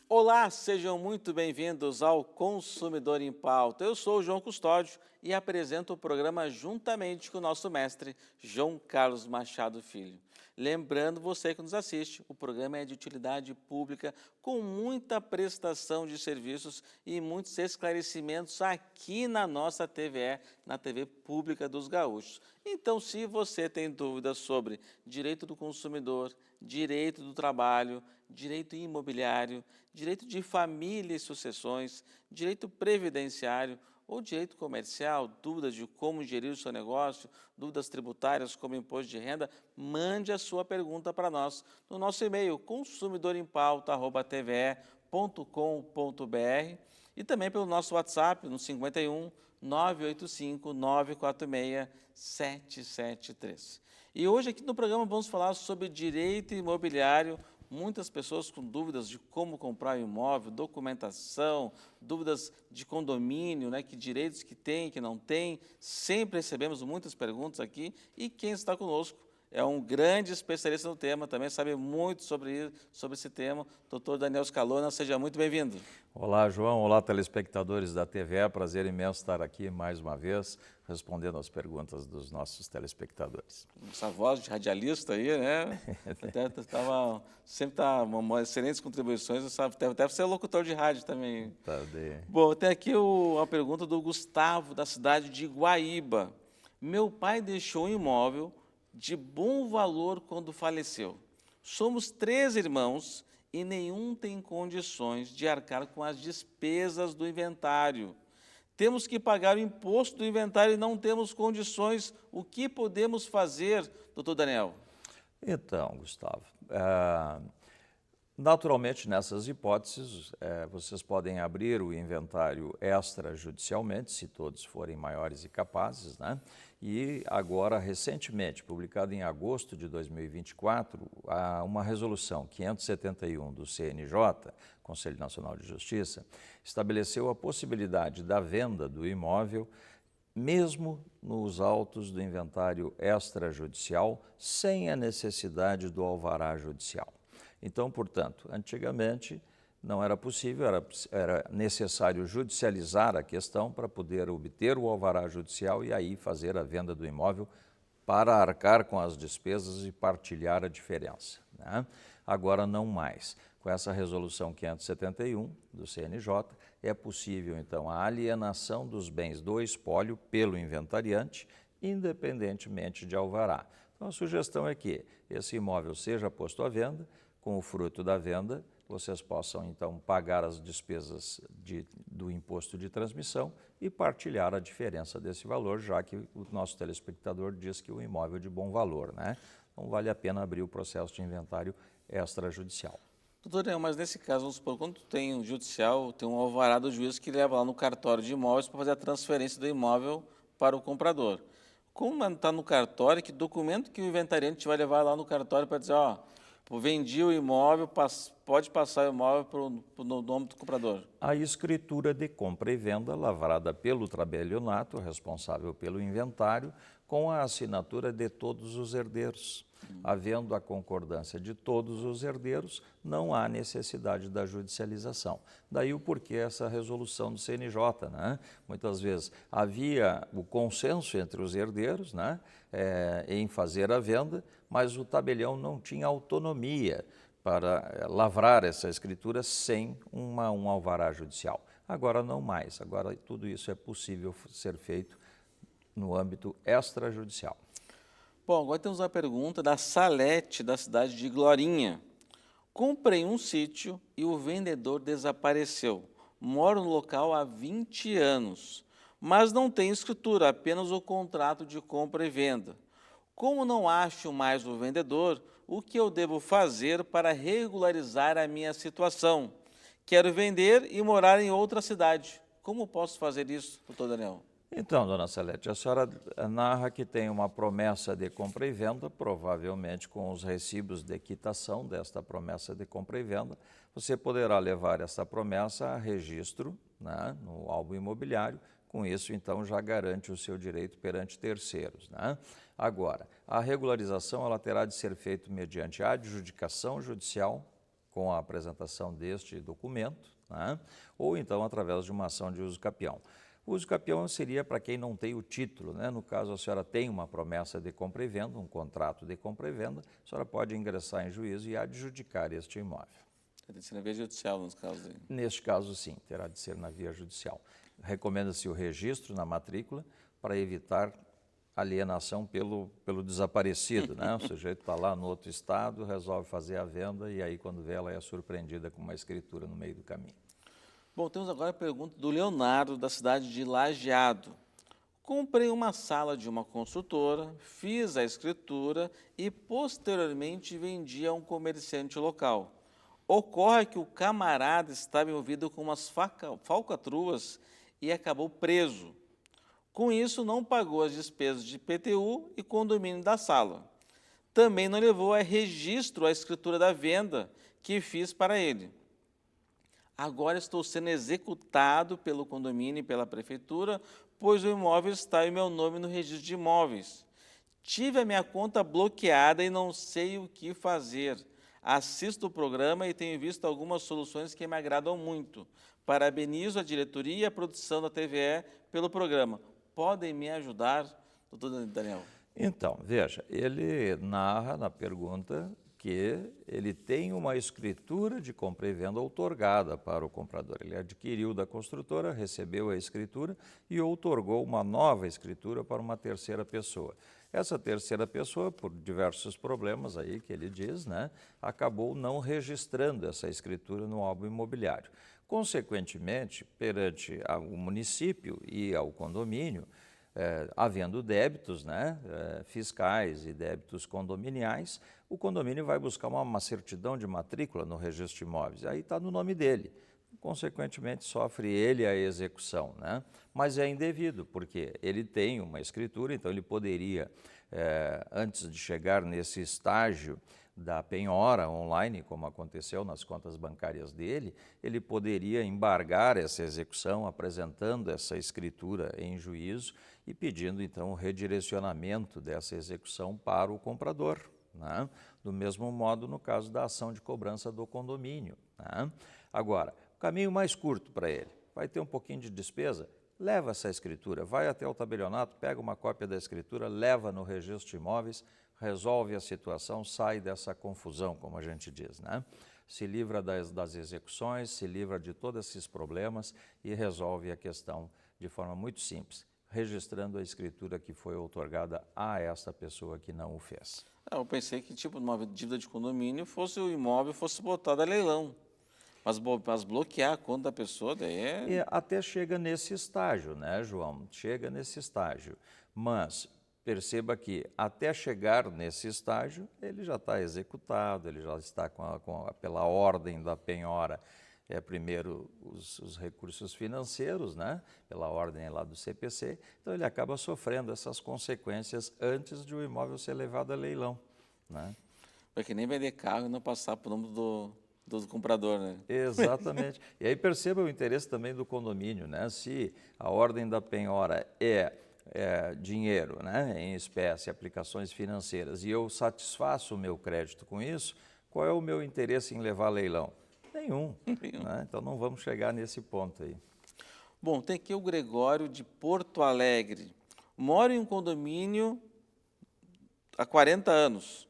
Olá, sejam muito bem-vindos ao Consumidor em Pauta. Eu sou o João Custódio e apresento o programa juntamente com o nosso mestre, João Carlos Machado Filho. Lembrando você que nos assiste, o programa é de utilidade pública, com muita prestação de serviços e muitos esclarecimentos aqui na nossa TVE, na TV Pública dos Gaúchos. Então, se você tem dúvidas sobre direito do consumidor, direito do trabalho, direito imobiliário, direito de família e sucessões, direito previdenciário ou direito comercial, dúvidas de como gerir o seu negócio, dúvidas tributárias como imposto de renda, mande a sua pergunta para nós no nosso e-mail consumidorempauta@tve.com.br e também pelo nosso WhatsApp no 51 985 946 773. E hoje aqui no programa vamos falar sobre direito imobiliário. Muitas pessoas com dúvidas de como comprar um imóvel, documentação, dúvidas de condomínio, né, que direitos que tem, que não tem. Sempre recebemos muitas perguntas aqui e quem está conosco é um grande especialista no tema, também sabe muito sobre esse tema, doutor Daniel Scalona, seja muito bem-vindo. Olá, João. Olá, telespectadores da TVE. Prazer imenso estar aqui mais uma vez, respondendo as perguntas dos nossos telespectadores. Essa voz de radialista aí, né? Sempre está uma excelentes contribuições, sabe? Deve ser locutor de rádio também. Tá Bom, tem aqui uma pergunta do Gustavo, da cidade de Guaíba. Meu pai deixou um imóvel de bom valor quando faleceu. Somos 3 irmãos e nenhum tem condições de arcar com as despesas do inventário. Temos que pagar o imposto do inventário e não temos condições. O que podemos fazer, doutor Daniel? Então, Gustavo, naturalmente, nessas hipóteses, vocês podem abrir o inventário extrajudicialmente, se todos forem maiores e capazes, né? E agora, recentemente, publicado em agosto de 2024, há uma resolução 571 do CNJ, Conselho Nacional de Justiça, estabeleceu a possibilidade da venda do imóvel mesmo nos autos do inventário extrajudicial, sem a necessidade do alvará judicial. Então, portanto, antigamente não era possível, era necessário judicializar a questão para poder obter o alvará judicial e aí fazer a venda do imóvel para arcar com as despesas e partilhar a diferença, né? Agora não mais. Com essa resolução 571 do CNJ, é possível, então, a alienação dos bens do espólio pelo inventariante, independentemente de alvará. Então, a sugestão é que esse imóvel seja posto à venda, com o fruto da venda, vocês possam, então, pagar as despesas do imposto de transmissão e partilhar a diferença desse valor, já que o nosso telespectador diz que o imóvel é de bom valor, né? Então, vale a pena abrir o processo de inventário extrajudicial. Doutor Daniel, mas nesse caso, vamos supor, quando tem um judicial, tem um alvará do juiz que leva lá no cartório de imóveis para fazer a transferência do imóvel para o comprador. Como está no cartório, que documento que o inventariante vai levar lá no cartório para dizer, ó, vendi o imóvel, pode passar o imóvel no nome do comprador? A escritura de compra e venda, lavrada pelo tabelionato, responsável pelo inventário, com a assinatura de todos os herdeiros. Havendo a concordância de todos os herdeiros, não há necessidade da judicialização. Daí o porquê essa resolução do CNJ, né? Muitas vezes havia o consenso entre os herdeiros, né, em fazer a venda, mas o tabelião não tinha autonomia para lavrar essa escritura sem um alvará judicial. Agora não mais, agora tudo isso é possível ser feito no âmbito extrajudicial. Bom, agora temos uma pergunta da Salete, da cidade de Glorinha. Comprei um sítio e o vendedor desapareceu. Moro no local há 20 anos, mas não tenho escritura, apenas o contrato de compra e venda. Como não acho mais o vendedor, o que eu devo fazer para regularizar a minha situação? Quero vender e morar em outra cidade. Como posso fazer isso, doutor Daniel? Então, dona Salete, a senhora narra que tem uma promessa de compra e venda, provavelmente com os recibos de quitação desta promessa de compra e venda. Você poderá levar essa promessa a registro né, no álbum imobiliário. Com isso, então, já garante o seu direito perante terceiros, né? Agora, a regularização ela terá de ser feita mediante adjudicação judicial, com a apresentação deste documento, né? Ou então através de uma ação de uso capião. O uso capião seria para quem não tem o título, né? No caso, a senhora tem uma promessa de compra e venda, um contrato de compra e venda, a senhora pode ingressar em juízo e adjudicar este imóvel. Tem que ser na via judicial, nos casos aí. Neste caso, sim, terá de ser na via judicial. Recomenda-se o registro na matrícula para evitar alienação pelo desaparecido, né? O sujeito está lá no outro estado, resolve fazer a venda e aí quando vê ela é surpreendida com uma escritura no meio do caminho. Bom, temos agora a pergunta do Leonardo, da cidade de Lajeado. Comprei uma sala de uma construtora, fiz a escritura e posteriormente vendi a um comerciante local. Ocorre que o camarada estava envolvido com umas falcatruas e acabou preso. Com isso, não pagou as despesas de IPTU e condomínio da sala. Também não levou a registro a escritura da venda que fiz para ele. Agora estou sendo executado pelo condomínio e pela prefeitura, pois o imóvel está em meu nome no registro de imóveis. Tive a minha conta bloqueada e não sei o que fazer. Assisto o programa e tenho visto algumas soluções que me agradam muito. Parabenizo a diretoria e a produção da TVE pelo programa. Podem me ajudar, doutor Daniel? Então, veja, ele narra na pergunta que ele tem uma escritura de compra e venda outorgada para o comprador. Ele adquiriu da construtora, recebeu a escritura e outorgou uma nova escritura para uma terceira pessoa. Essa terceira pessoa, por diversos problemas aí que ele diz, né, acabou não registrando essa escritura no álbum imobiliário. Consequentemente, perante o município e ao condomínio, havendo débitos, né, fiscais e débitos condominiais, o condomínio vai buscar uma certidão de matrícula no registro de imóveis. Aí está no nome dele. Consequentemente, sofre ele a execução, né? Mas é indevido, porque ele tem uma escritura, então ele poderia, antes de chegar nesse estágio da penhora online, como aconteceu nas contas bancárias dele, ele poderia embargar essa execução, apresentando essa escritura em juízo e pedindo, então, o redirecionamento dessa execução para o comprador, né? Do mesmo modo, no caso da ação de cobrança do condomínio, né? Agora, o caminho mais curto para ele, vai ter um pouquinho de despesa, leva essa escritura, vai até o tabelionato, pega uma cópia da escritura, leva no registro de imóveis, resolve a situação, sai dessa confusão, como a gente diz, né? Se livra das execuções, se livra de todos esses problemas e resolve a questão de forma muito simples, registrando a escritura que foi outorgada a essa pessoa que não o fez. Eu pensei que, tipo, numa dívida de condomínio, fosse o imóvel fosse botado a leilão. Mas bloquear a conta da pessoa, daí é... E até chega nesse estágio, né, João? Chega nesse estágio. Mas perceba que até chegar nesse estágio, ele já está executado, ele já está pela ordem da penhora, primeiro os recursos financeiros, né, pela ordem lá do CPC, então ele acaba sofrendo essas consequências antes de o imóvel ser levado a leilão, né? É que nem vender carro e não passar por nome do comprador, né? Exatamente. E aí perceba o interesse também do condomínio, né? Se a ordem da penhora é dinheiro, né, em espécie, aplicações financeiras, e eu satisfaço o meu crédito com isso, qual é o meu interesse em levar a leilão? Nenhum. Né? Então não vamos chegar nesse ponto aí. Bom, tem aqui o Gregório de Porto Alegre. Moro em um condomínio há 40 anos,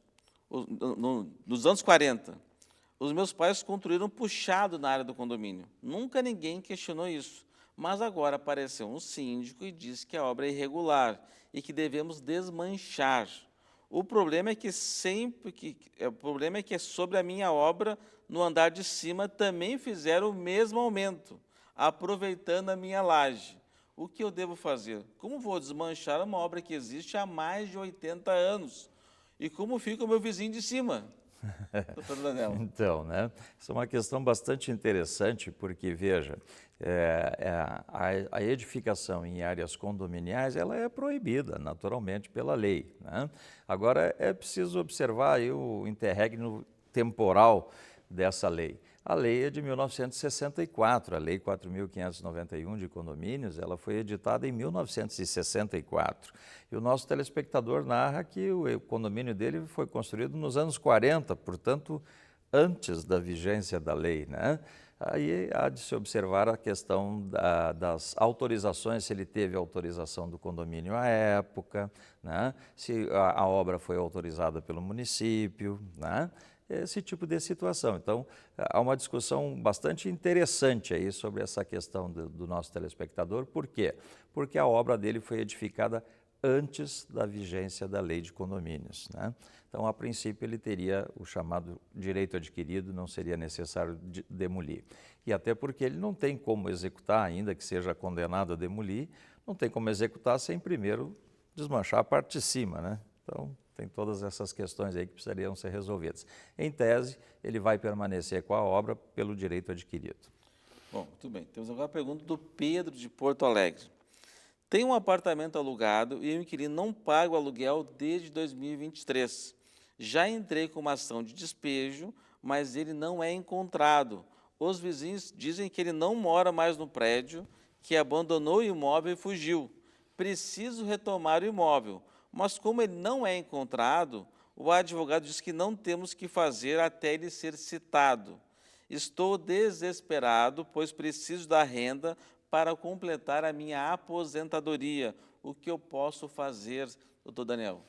nos anos 40. Os meus pais construíram puxado na área do condomínio. Nunca ninguém questionou isso. Mas agora apareceu um síndico e disse que a obra é irregular e que devemos desmanchar. O problema é que sobre a minha obra, no andar de cima, também fizeram o mesmo aumento, aproveitando a minha laje. O que eu devo fazer? Como vou desmanchar uma obra que existe há mais de 80 anos? E como fica o meu vizinho de cima? Doutor Daniel. Então, né? Isso é uma questão bastante interessante, porque, veja, a edificação em áreas condominiais ela é proibida, naturalmente, pela lei, né? Agora, é preciso observar aí o interregno temporal dessa lei. A lei é de 1964, a Lei 4.591 de condomínios, ela foi editada em 1964. E o nosso telespectador narra que o condomínio dele foi construído nos anos 40, portanto, antes da vigência da lei, né? Aí há de se observar a questão das autorizações, se ele teve autorização do condomínio à época, né? Se a obra foi autorizada pelo município, né? Esse tipo de situação. Então, há uma discussão bastante interessante aí sobre essa questão do nosso telespectador. Por quê? Porque a obra dele foi edificada antes da vigência da lei de condomínios, né? Então, a princípio, ele teria o chamado direito adquirido, não seria necessário demolir. E até porque ele não tem como executar, ainda que seja condenado a demolir, não tem como executar sem primeiro desmanchar a parte de cima, né? Então, tem todas essas questões aí que precisariam ser resolvidas. Em tese, ele vai permanecer com a obra pelo direito adquirido. Bom, muito bem. Temos agora a pergunta do Pedro de Porto Alegre. Tem um apartamento alugado e o inquilino não paga o aluguel desde 2023. Já entrei com uma ação de despejo, mas ele não é encontrado. Os vizinhos dizem que ele não mora mais no prédio, que abandonou o imóvel e fugiu. Preciso retomar o imóvel, mas como ele não é encontrado, o advogado diz que não temos que fazer até ele ser citado. Estou desesperado, pois preciso da renda para completar a minha aposentadoria. O que eu posso fazer, doutor Daniel?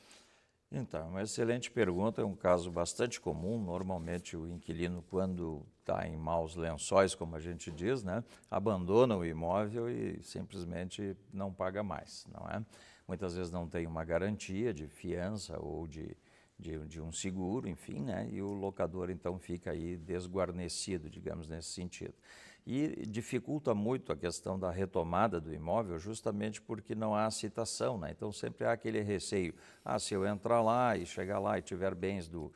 Então, uma excelente pergunta, é um caso bastante comum. Normalmente o inquilino, quando está em maus lençóis, como a gente diz, né, abandona o imóvel e simplesmente não paga mais, não é? Muitas vezes não tem uma garantia de fiança ou de um seguro, enfim, né, e o locador então fica aí desguarnecido, digamos, nesse sentido. E dificulta muito a questão da retomada do imóvel justamente porque não há citação, né? Então sempre há aquele receio, se eu entrar lá e chegar lá e tiver bens do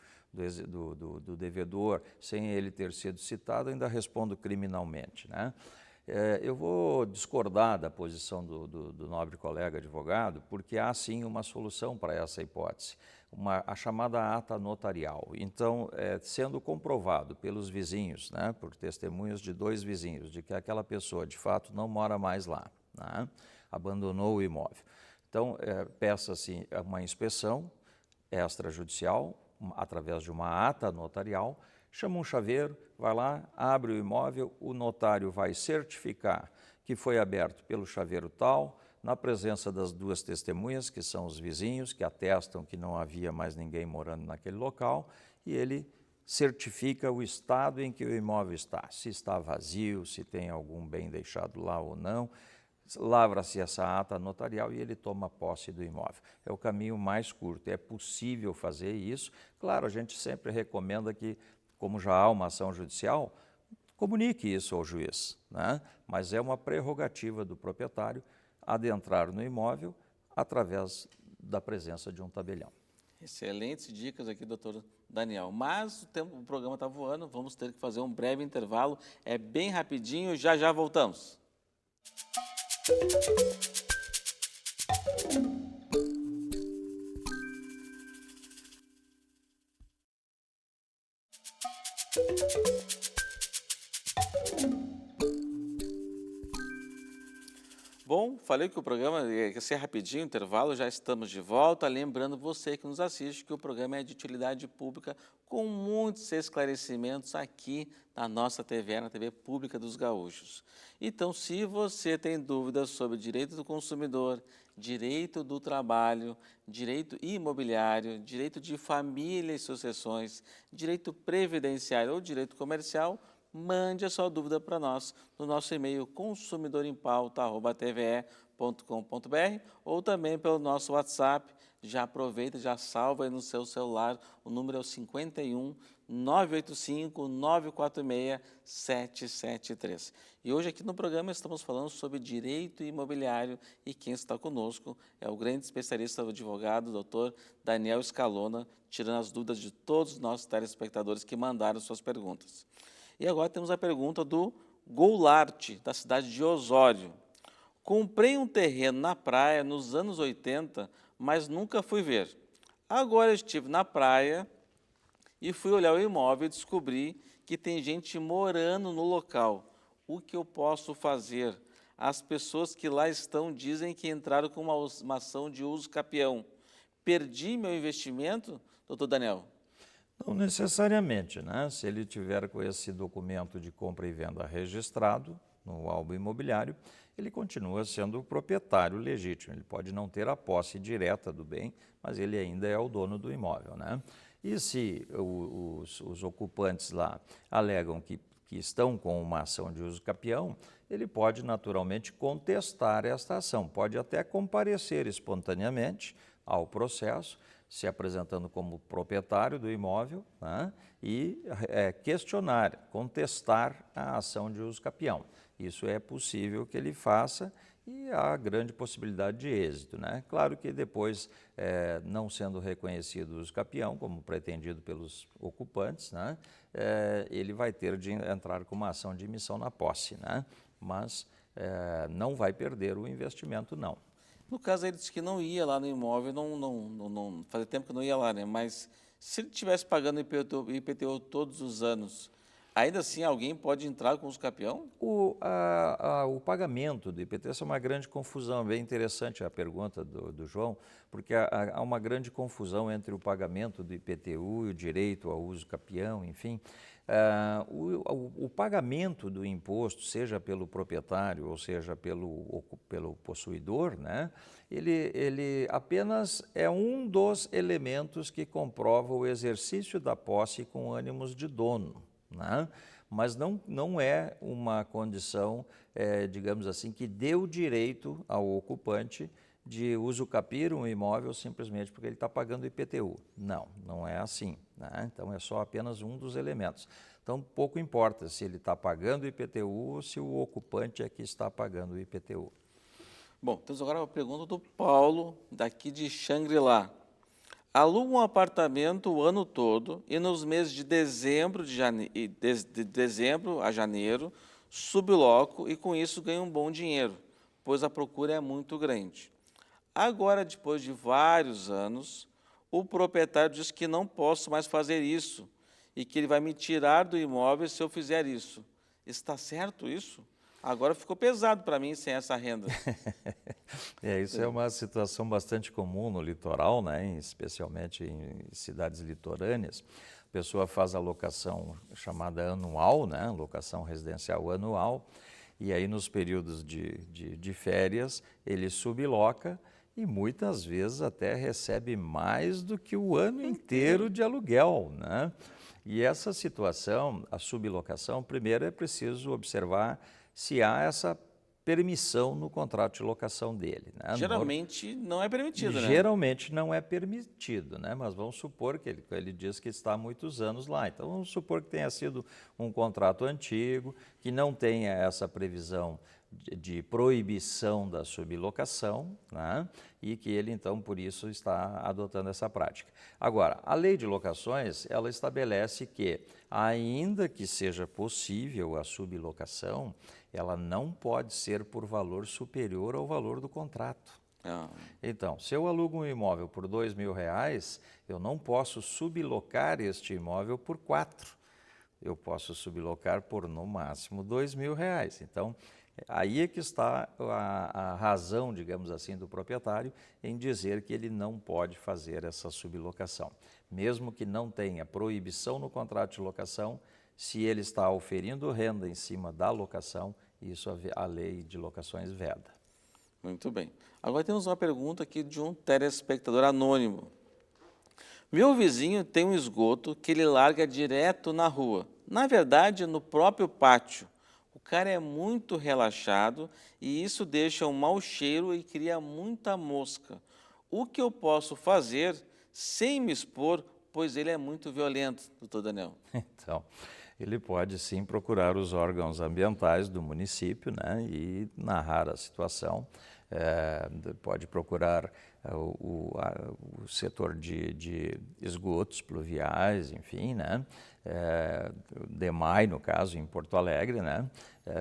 devedor sem ele ter sido citado, ainda respondo criminalmente, né? Eu vou discordar da posição do nobre colega advogado, porque há sim uma solução para essa hipótese, a chamada ata notarial. Então, sendo comprovado pelos vizinhos, né, por testemunhos de 2 vizinhos, de que aquela pessoa de fato não mora mais lá, né, abandonou o imóvel. Então, peça-se uma inspeção extrajudicial, através de uma ata notarial, chama um chaveiro, vai lá, abre o imóvel, o notário vai certificar que foi aberto pelo chaveiro tal, na presença das 2 testemunhas, que são os vizinhos, que atestam que não havia mais ninguém morando naquele local, e ele certifica o estado em que o imóvel está, se está vazio, se tem algum bem deixado lá ou não. Lavra-se essa ata notarial e ele toma posse do imóvel. É o caminho mais curto, é possível fazer isso. Claro, a gente sempre recomenda que, como já há uma ação judicial, comunique isso ao juiz, né? Mas é uma prerrogativa do proprietário adentrar no imóvel através da presença de um tabelião. Excelentes dicas aqui, doutor Daniel. Mas o programa está voando, vamos ter que fazer um breve intervalo. É bem rapidinho, já já voltamos. Bom, falei que o programa ia ser rapidinho, intervalo, já estamos de volta. Lembrando você que nos assiste que o programa é de utilidade pública com muitos esclarecimentos aqui na nossa TV, na TV Pública dos Gaúchos. Então, se você tem dúvidas sobre direito do consumidor, direito do trabalho, direito imobiliário, direito de família e sucessões, direito previdenciário ou direito comercial, mande a sua dúvida para nós no nosso e-mail consumidorimpauta@tve.com.br ou também pelo nosso WhatsApp. Já aproveita, já salva aí no seu celular, o número é o 51 985 946 773. E hoje aqui no programa estamos falando sobre direito imobiliário e quem está conosco é o grande especialista, o advogado, doutor Daniel Scalona, tirando as dúvidas de todos os nossos telespectadores que mandaram suas perguntas. E agora temos a pergunta do Goulart, da cidade de Osório. Comprei um terreno na praia nos anos 80, mas nunca fui ver. Agora estive na praia e fui olhar o imóvel e descobri que tem gente morando no local. O que eu posso fazer? As pessoas que lá estão dizem que entraram com uma ação de uso capião. Perdi meu investimento, doutor Daniel? Não necessariamente, né? Se ele tiver com esse documento de compra e venda registrado no álbum imobiliário, ele continua sendo o proprietário legítimo. Ele pode não ter a posse direta do bem, mas ele ainda é o dono do imóvel, né? E se os ocupantes lá alegam que estão com uma ação de uso capião, ele pode naturalmente contestar esta ação, pode até comparecer espontaneamente ao processo, se apresentando como proprietário do imóvel, né, e questionar, contestar a ação de uso capião. Isso é possível que ele faça e há grande possibilidade de êxito, né? Claro que depois, não sendo reconhecido o uso capião, como pretendido pelos ocupantes, né, ele vai ter de entrar com uma ação de emissão na posse, né? Mas não vai perder o investimento, não. No caso, ele disse que não ia lá no imóvel, fazia tempo que não ia lá, né? Mas se ele estivesse pagando IPTU todos os anos, ainda assim alguém pode entrar com os capião? O pagamento do IPT, essa é uma grande confusão, bem interessante a pergunta do João, porque há uma grande confusão entre o pagamento do IPTU e o direito ao uso capião, enfim. O pagamento do imposto, seja pelo proprietário ou seja pelo possuidor, né, ele apenas é um dos elementos que comprova o exercício da posse com ânimos de dono, né? Mas não é uma condição, digamos assim, que dê o direito ao ocupante de usucapir um imóvel simplesmente porque ele está pagando IPTU. Não é assim, né? Então é só apenas um dos elementos. Então pouco importa se ele está pagando IPTU ou se o ocupante é que está pagando o IPTU. Bom, temos agora uma pergunta do Paulo, daqui de Xangri-Lá. Aluga um apartamento o ano todo e nos meses de dezembro, de dezembro a janeiro, subloco e com isso ganho um bom dinheiro, pois a procura é muito grande. Agora, depois de vários anos, o proprietário diz que não posso mais fazer isso e que ele vai me tirar do imóvel se eu fizer isso. Está certo isso? Agora ficou pesado para mim sem essa renda. Isso é uma situação bastante comum no litoral, né? Especialmente em cidades litorâneas. A pessoa faz a locação chamada anual, né? Locação residencial anual, e aí nos períodos de férias ele subloca e muitas vezes até recebe mais do que o ano inteiro de aluguel, né? E essa situação, a sublocação, primeiro é preciso observar se há essa permissão no contrato de locação dele, né? Geralmente não é permitido, né? Geralmente não é permitido, né? Mas vamos supor que ele diz que está há muitos anos lá. Então vamos supor que tenha sido um contrato antigo, que não tenha essa previsão de proibição da sublocação, né? E que ele então por isso está adotando essa prática. Agora, a lei de locações, ela estabelece que ainda que seja possível a sublocação, ela não pode ser por valor superior ao valor do contrato. Então, se eu alugo um imóvel por R$2.000, eu não posso sublocar este imóvel por 4. Eu posso sublocar por, no máximo, R$2.000. Então, aí é que está a razão, digamos assim, do proprietário em dizer que ele não pode fazer essa sublocação. Mesmo que não tenha proibição no contrato de locação, se ele está oferindo renda em cima da locação, isso a lei de locações veda. Muito bem. Agora temos uma pergunta aqui de um telespectador anônimo. Meu vizinho tem um esgoto que ele larga direto na rua. Na verdade, no próprio pátio. O cara é muito relaxado e isso deixa um mau cheiro e cria muita mosca. O que eu posso fazer sem me expor, pois ele é muito violento, doutor Daniel? Então, ele pode sim procurar os órgãos ambientais do município, né, e narrar a situação. Pode procurar o setor de esgotos pluviais, enfim, né? O DEMAI, no caso, em Porto Alegre, né?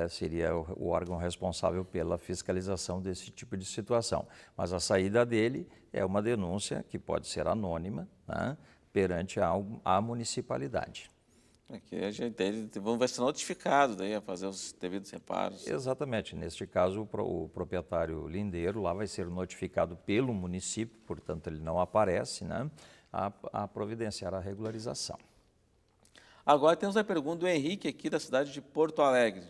Seria o órgão responsável pela fiscalização desse tipo de situação. Mas a saída dele é uma denúncia que pode ser anônima, né, perante a municipalidade. Aqui vai ser notificado daí a fazer os devidos reparos. Exatamente. Neste caso, o proprietário lindeiro lá vai ser notificado pelo município, portanto ele não aparece, né, a providenciar a regularização. Agora temos a pergunta do Henrique aqui da cidade de Porto Alegre.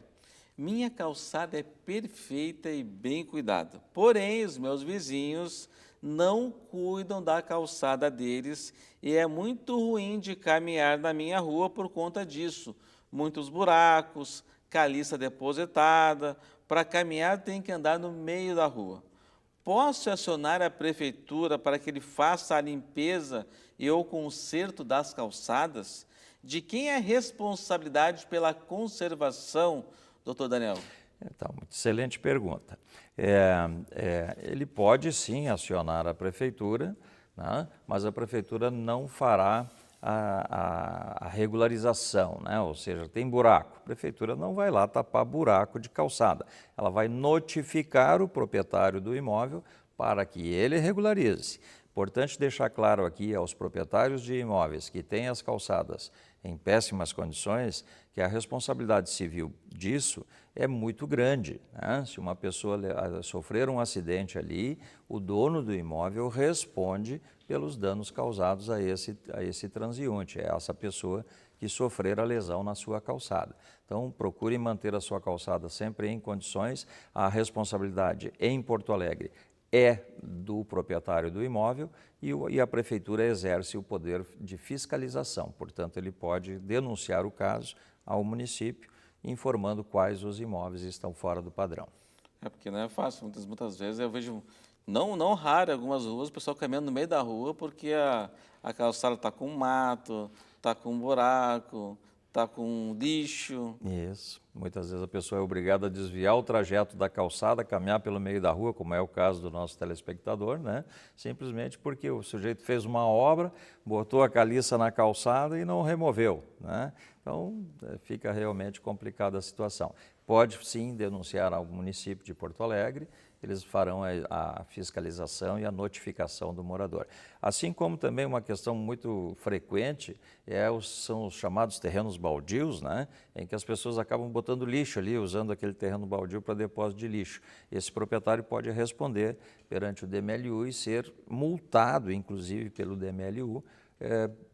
Minha calçada é perfeita e bem cuidada, porém os meus vizinhos não cuidam da calçada deles e é muito ruim de caminhar na minha rua por conta disso. Muitos buracos, caliça depositada, para caminhar tem que andar no meio da rua. Posso acionar a prefeitura para que ele faça a limpeza e o conserto das calçadas? De quem é a responsabilidade pela conservação, doutor Daniel? Então, excelente pergunta. Ele pode sim acionar a prefeitura, né, mas a prefeitura não fará a regularização, né? Ou seja, tem buraco. A prefeitura não vai lá tapar buraco de calçada. Ela vai notificar o proprietário do imóvel para que ele regularize. Importante deixar claro aqui aos proprietários de imóveis que têm as calçadas em péssimas condições que a responsabilidade civil disso é muito grande, né? Se uma pessoa sofrer um acidente ali, o dono do imóvel responde pelos danos causados a esse transeunte, é essa pessoa que sofrer a lesão na sua calçada. Então, procure manter a sua calçada sempre em condições. A responsabilidade em Porto Alegre é do proprietário do imóvel e a prefeitura exerce o poder de fiscalização. Portanto, ele pode denunciar o caso ao município, informando quais os imóveis estão fora do padrão. É porque não é fácil, muitas vezes eu vejo, não raro, em algumas ruas, o pessoal caminhando no meio da rua porque a calçada está com mato, está com buraco, está com lixo. Isso. Muitas vezes a pessoa é obrigada a desviar o trajeto da calçada, caminhar pelo meio da rua, como é o caso do nosso telespectador, né? Simplesmente porque o sujeito fez uma obra, botou a caliça na calçada e não removeu, né? Então, fica realmente complicada a situação. Pode sim denunciar ao município de Porto Alegre, eles farão a fiscalização e a notificação do morador. Assim como também uma questão muito frequente são os chamados terrenos baldios, né, em que as pessoas acabam botando lixo ali, usando aquele terreno baldio para depósito de lixo. Esse proprietário pode responder perante o DMLU e ser multado, inclusive, pelo DMLU,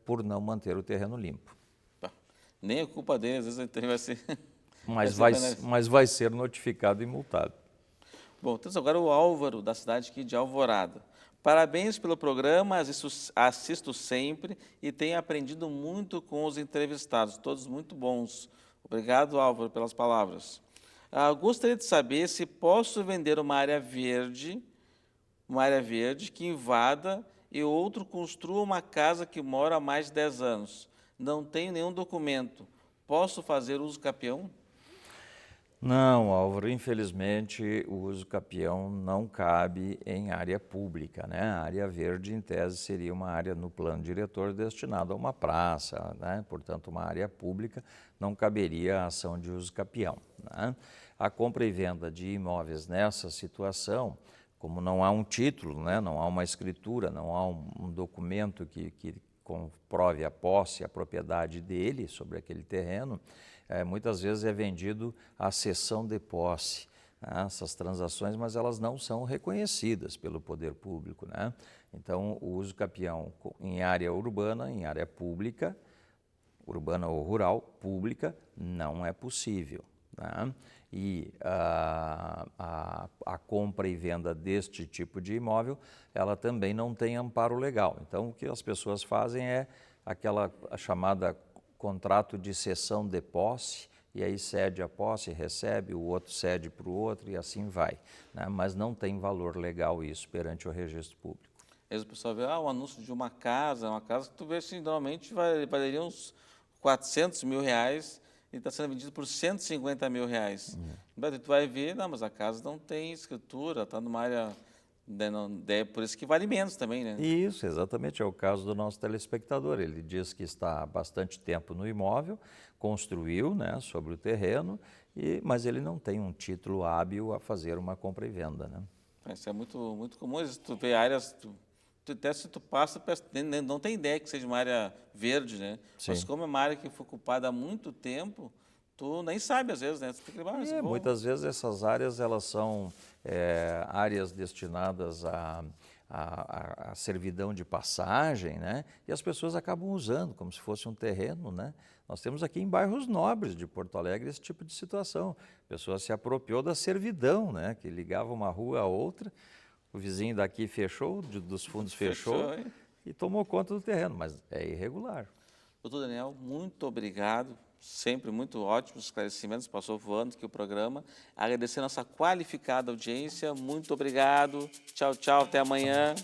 por não manter o terreno limpo. Nem é culpa dele, às vezes ele vai ser... Mas vai ser notificado e multado. Bom, temos agora o Álvaro, da cidade aqui de Alvorada. Parabéns pelo programa, assisto sempre e tenho aprendido muito com os entrevistados, todos muito bons. Obrigado, Álvaro, pelas palavras. Gostaria de saber se posso vender uma área verde que invada e outro construa uma casa que mora há mais de 10 anos. Não tenho nenhum documento. Posso fazer uso capião? Não, Álvaro, infelizmente o uso capião não cabe em área pública, né? A área verde, em tese, seria uma área no plano diretor destinada a uma praça, né? Portanto, uma área pública não caberia a ação de uso capião, né? A compra e venda de imóveis nessa situação, como não há um título, né? Não há uma escritura, não há um documento que comprove a posse, a propriedade dele sobre aquele terreno, muitas vezes é vendido a cessão de posse, né, essas transações, mas elas não são reconhecidas pelo poder público, né? Então, o uso capião em área urbana, em área pública, urbana ou rural, pública, não é possível, né? E a compra e venda deste tipo de imóvel, ela também não tem amparo legal. Então, o que as pessoas fazem é a chamada contrato de cessão de posse, e aí cede a posse, recebe, o outro cede para o outro e assim vai, né? Mas não tem valor legal isso perante o registro público. Às vezes o pessoal vê, um anúncio de uma casa que tu vê assim, normalmente valeria uns 400 mil reais e está sendo vendido por 150 mil reais. Tu vai ver, não, mas a casa não tem escritura, está numa área... por isso que vale menos também, né? Isso, exatamente, é o caso do nosso telespectador. Ele diz que está há bastante tempo no imóvel, construiu, né, sobre o terreno, mas ele não tem um título hábil a fazer uma compra e venda, né? Isso é muito, muito comum. Tu vê áreas Até se tu passa, não tem ideia que seja uma área verde, né? Sim. Mas como é uma área que foi ocupada há muito tempo, tu nem sabe às vezes, né? Tu fica, Muitas vezes essas áreas elas são áreas destinadas à servidão de passagem, né? E as pessoas acabam usando como se fosse um terreno, né? Nós temos aqui em bairros nobres de Porto Alegre esse tipo de situação. A pessoa se apropriou da servidão, né? Que ligava uma rua a outra, o vizinho daqui fechou, dos fundos fechou hein? e tomou conta do terreno, mas é irregular. Doutor Daniel, muito obrigado. Sempre muito ótimos esclarecimentos, passou voando aqui o programa. Agradecer a nossa qualificada audiência, muito obrigado. Tchau, tchau, até amanhã.